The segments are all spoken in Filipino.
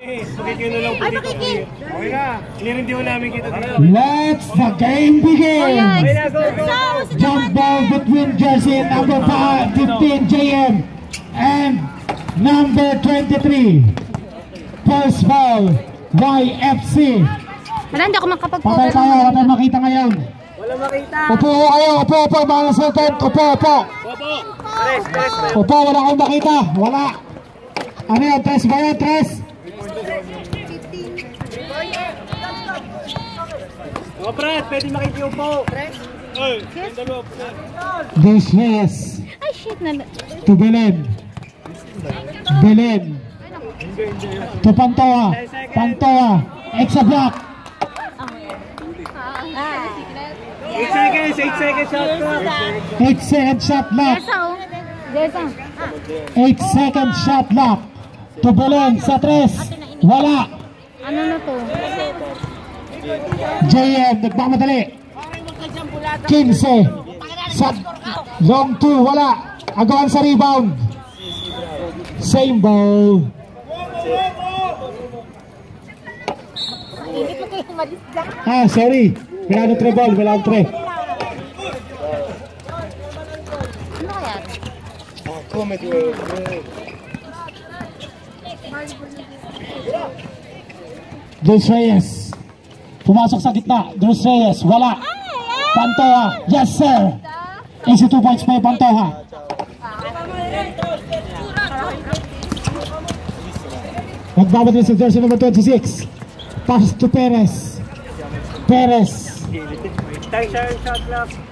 Pakikil na lang po dito. Okay na. Hindi mo namin kita dito. Let's the game begin. Jump ball between jersey number 15 JM and number 23. First ball YFC. Wala, hindi ako makapag-cover. Patay tayo, wala makita ngayon. Wala makita. Upo kayo, upo, mga sultan. Upo. Upo, wala kayong makita. Wala. Ano yan, tres ba yan, tres? Mga Brad, pwede makikiupo. This is Ay, shit na. to Belen. To Pantoa. Extra block. 8 seconds shot clock. 8-second shot lock. Desa. 8-second shot lock. To Belen sa tres. Wala. Ano na to? JM nagmamadali. 15. Shot long 2. Wala. Agawan sa rebound. Same ball. Sorry. Wala tre ball. Wala tre. Ano kaya? Dulce Reyes. Pumasok sa gitna. Dulce Reyes. Wala. Pantoa. Yes sir. 82 points pa yung Pantoa. Magbabalik sa jersey number 26. Pass to Perez.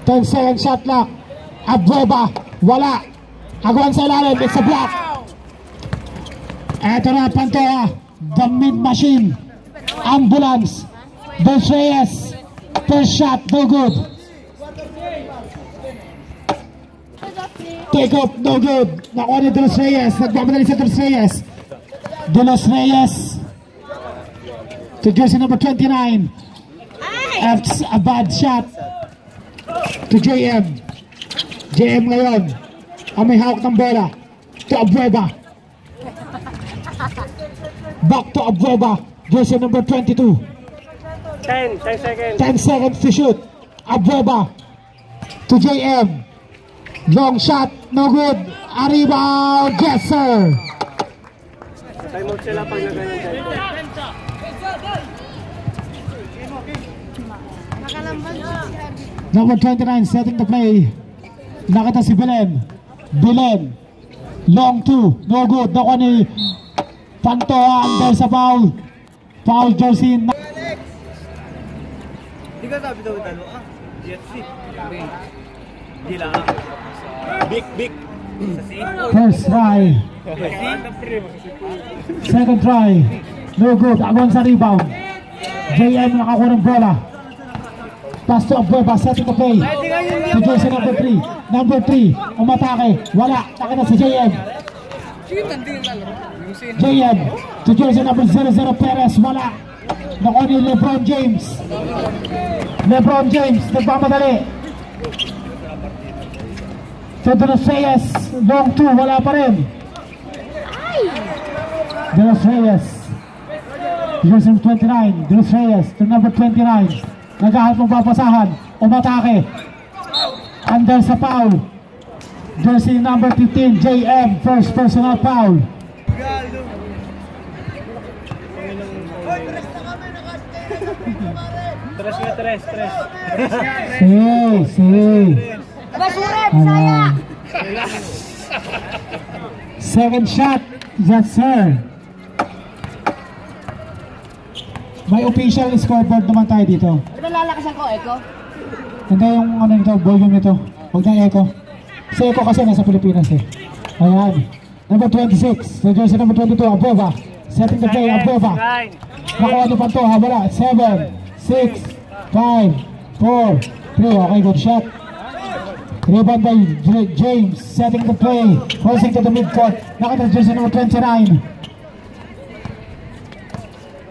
10-second shot clock. Abueva. Wala. Agawan sa ilalim. It's a block. Eto na Pantoa. The mid machine. Ambulance. Dulce Reyes. First shot. No good. Take off. No good. Nakuha ni Dulce Reyes. Nagbabalik sa Dulce Reyes. Dulce Reyes to jersey number 29. That's a bad shot to JM. JM ngayon ang may hawak ng bola. To Abueva. Back to Abueva. Jersey number 22. 10 seconds. 10 seconds to shoot. Abueva to JM. Long shot. No good. A rebound. Yes sir. Time out sila pag nagganyan. Number 29 setting the play. Nakita si Belen. Long 2. No good. Nakuha ni Pantoa under sa foul. Foul jersey. Hindi ka sabi daw talo. UFC. Hindi lang. Big. First try. Second try. No good. Agwan sa rebound. JM nakakuha ng bola. Pass to Abueva. Setting the play. To jersey number 3. Number 3. Umatake. Wala. Nakita si JM. JM. To jersey number 00 Perez. Wala. Nakuha ni LeBron James. Nagmamadali. To Dulce Reyes. Long 2. Wala pa rin. Dulce Reyes. Jersey number 29. Dulce Reyes to number 29. Naghahanap ng papasahan. Umatake. Under sa foul. Jersey number 15. JM. First personal foul. Tres. Second shot. Yes sir. May official scoreboard naman tayo dito. Nalalakasan ko, Eko? Hindi yung ano nito, volume nito. Huwag na echo. Si echo kasi nasa Pilipinas eh. Ayan. Number 26. So jersey number 22. Abueva. Setting the play. Abueva. Nakuha ni Pantoa. Wala. 7, 6, 5, 4, 3. Okay, good shot. Rebound by James. Setting the play. Crossing to the midcourt. Nakita jersey number 29.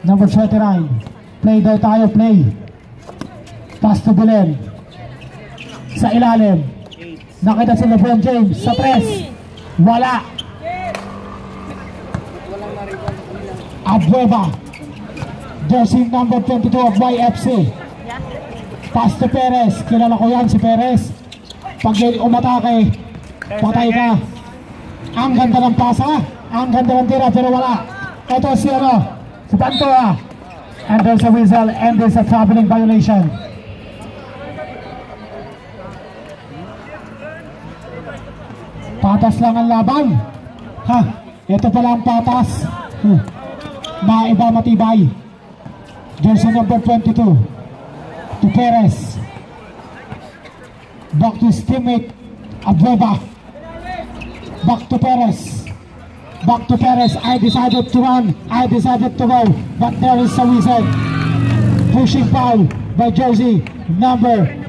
Number 29. Play daw tayo. Play. Pass to Belen. Sa ilalim. Nakita si LeBron James. Sa press. Wala. Abueva. Jersey number 22 of YFC. Pass to Perez. Kilala ko yan si Perez. Pag umatake, patay ka. Ang ganda ng pasa. Ang ganda ng tira pero wala. Ito si si Pantoa. And there's a whistle and there's a traveling violation. Patas lang ang laban. Ha, ito pala ang patas. Maiba matibay. Jersey number 22 to Perez. Back to his teammate Abueva. Back to Perez. Back to Perez. I decided to run. I decided to go. But there is a whistle. Pushing foul by jersey number